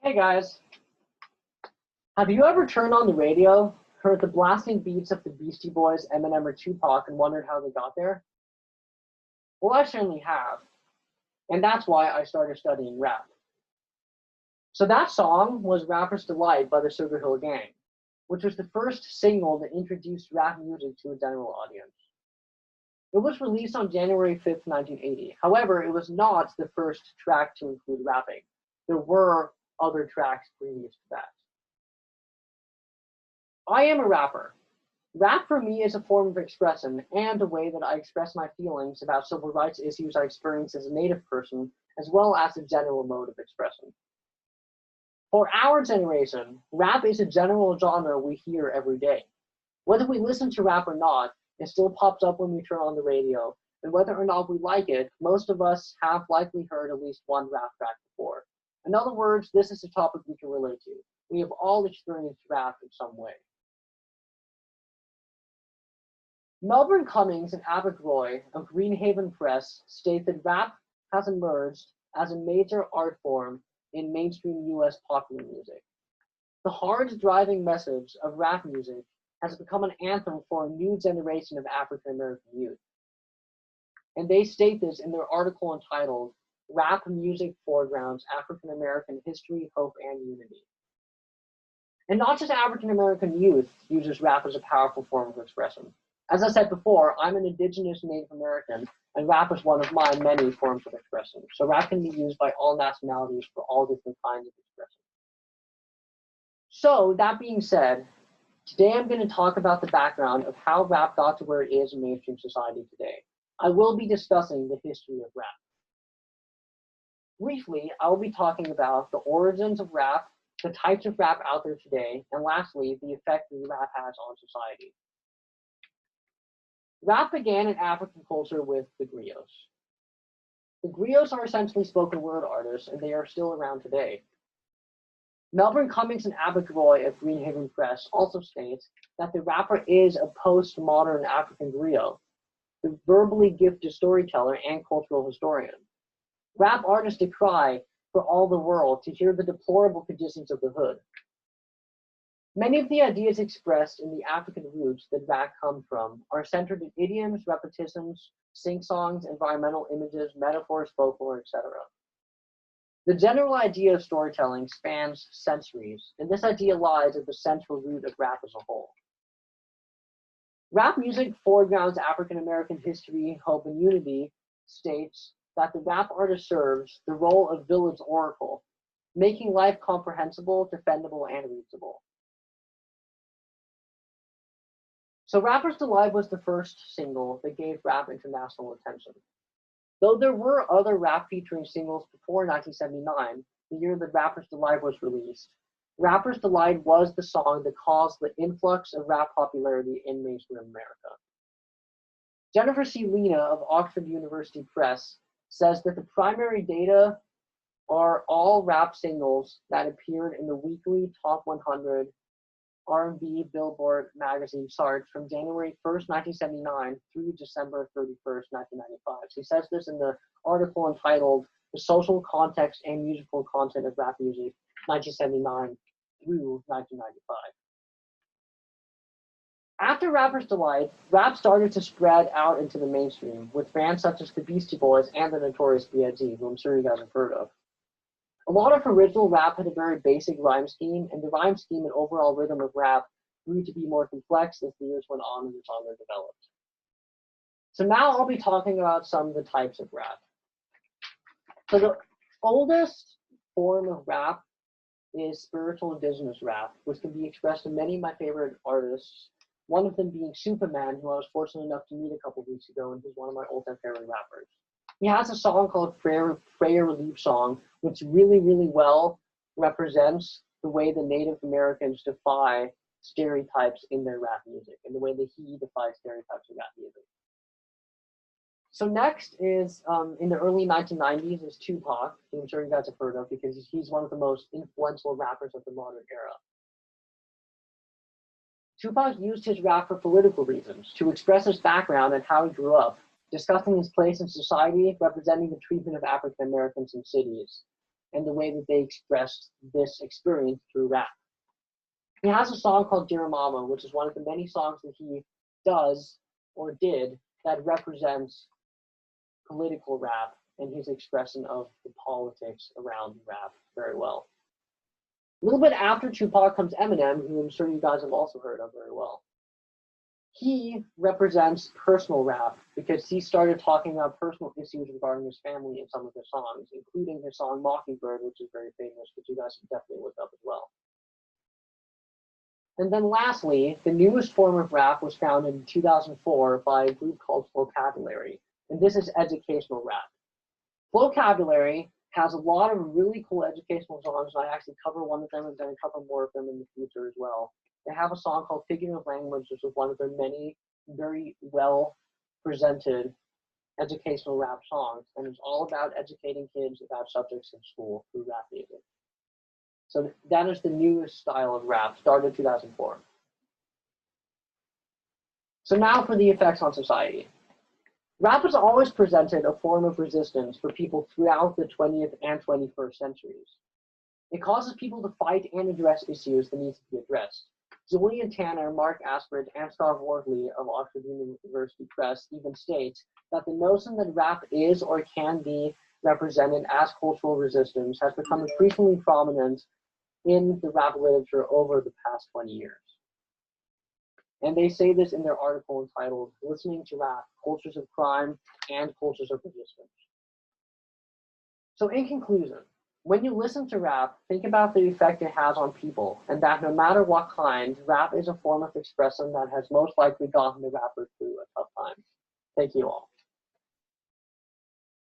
Hey guys, have you ever turned on the radio, heard the blasting beats of the Beastie Boys, Eminem, or Tupac, and wondered how they got there? Well, I certainly have, and that's why I started studying rap. So that song was Rapper's Delight by the Sugar Hill Gang, which was the first single that introduced rap music to a general audience. It was released on January 5th, 1980. However, it was not the first track to include rapping. There were other tracks previous to that. I am a rapper. Rap for me is a form of expression and a way that I express my feelings about civil rights issues I experience as a Native person, as well as a general mode of expression. For our generation, rap is a general genre we hear every day. Whether we listen to rap or not, it still pops up when we turn on the radio, and whether or not we like it, most of us have likely heard at least one rap track before. In other words, this is a topic we can relate to. We have all experienced rap in some way. Melbourne Cummings and Abbott Roy of Greenhaven Press state that rap has emerged as a major art form in mainstream US popular music. The hard driving message of rap music has become an anthem for a new generation of African American youth. And they state this in their article entitled Rap Music Foregrounds African American History, Hope, and Unity. And not just African American youth uses rap as a powerful form of expression. As I said before, I'm an indigenous Native American, and rap is one of my many forms of expression. So rap can be used by all nationalities for all different kinds of expression. So that being said, today I'm going to talk about the background of how rap got to where it is in mainstream society today. I will be discussing the history of rap. Briefly, I will be talking about the origins of rap, the types of rap out there today, and lastly, the effect that rap has on society. Rap began in African culture with the griots. The griots are essentially spoken word artists, and they are still around today. Melbourne Cummings and Abbott Roy of Greenhaven Press also states that the rapper is a postmodern African griot, the verbally gifted storyteller and cultural historian. Rap artists decry for all the world to hear the deplorable conditions of the hood. Many of the ideas expressed in the African roots that rap come from are centered in idioms, repetitions, sing-songs, environmental images, metaphors, folklore, etc. The general idea of storytelling spans centuries, and this idea lies at the central root of rap as a whole. Rap music foregrounds African American history, hope, and unity states that the rap artist serves the role of village oracle, making life comprehensible, defendable, and reachable. So Rapper's Delight was the first single that gave rap international attention. Though there were other rap featuring singles before 1979, the year that Rapper's Delight was released, Rapper's Delight was the song that caused the influx of rap popularity in mainstream America. Jennifer C. Lena of Oxford University Press says that the primary data are all rap singles that appeared in the weekly Top 100 R&B Billboard magazine charts from January 1st, 1979 through December 31st, 1995. She says this in the article entitled The Social Context and Musical Content of Rap Music, 1979 through 1995. After Rapper's Delight, rap started to spread out into the mainstream with bands such as the Beastie Boys and the Notorious B.I.G., who I'm sure you guys have heard of. A lot of original rap had a very basic rhyme scheme, and the rhyme scheme and overall rhythm of rap grew to be more complex as the years went on and the genre developed. So now I'll be talking about some of the types of rap. So the oldest form of rap is spiritual indigenous rap, which can be expressed in many of my favorite artists, one of them being Superman, who I was fortunate enough to meet a couple weeks ago, and he's one of my all-time favorite rappers. He has a song called Prayer Relief Song, which really, really well represents the way the Native Americans defy stereotypes in their rap music, and the way that he defies stereotypes in rap music. So next is, in the early 1990s, is Tupac, who I'm sure you guys have heard of, because he's one of the most influential rappers of the modern era. Tupac used his rap for political reasons, to express his background and how he grew up, discussing his place in society, representing the treatment of African Americans in cities. and the way that they expressed this experience through rap. He has a song called Dear Mama, which is one of the many songs that he does or did that represents political rap and his expression of the politics around rap very well. A little bit after Tupac comes Eminem, who I'm sure you guys have also heard of very well. He represents personal rap because he started talking about personal issues regarding his family in some of his songs, including his song Mockingbird, which is very famous, which you guys should definitely look up as well. And then lastly, the newest form of rap was founded in 2004 by a group called Flocabulary, and this is educational rap. Flocabulary has a lot of really cool educational songs, and I actually cover one of them and then cover more of them in the future as well. They have a song called Figurative Language, which is one of their many very well presented educational rap songs, and it's all about educating kids about subjects in school through rap music. So that is the newest style of rap, started 2004. So now for the effects on society. Rap has always presented a form of resistance for people throughout the 20th and 21st centuries. It causes people to fight and address issues that need to be addressed. Julian Tanner, Mark Aspert, and Scott Wardley of Oxford University Press even state that the notion that rap is or can be represented as cultural resistance has become increasingly prominent in the rap literature over the past 20 years. And they say this in their article entitled Listening to Rap, Cultures of Crime and Cultures of Resistance. So in conclusion, when you listen to rap, think about the effect it has on people, and that no matter what kind, rap is a form of expression that has most likely gotten the rapper through a tough time. Thank you all.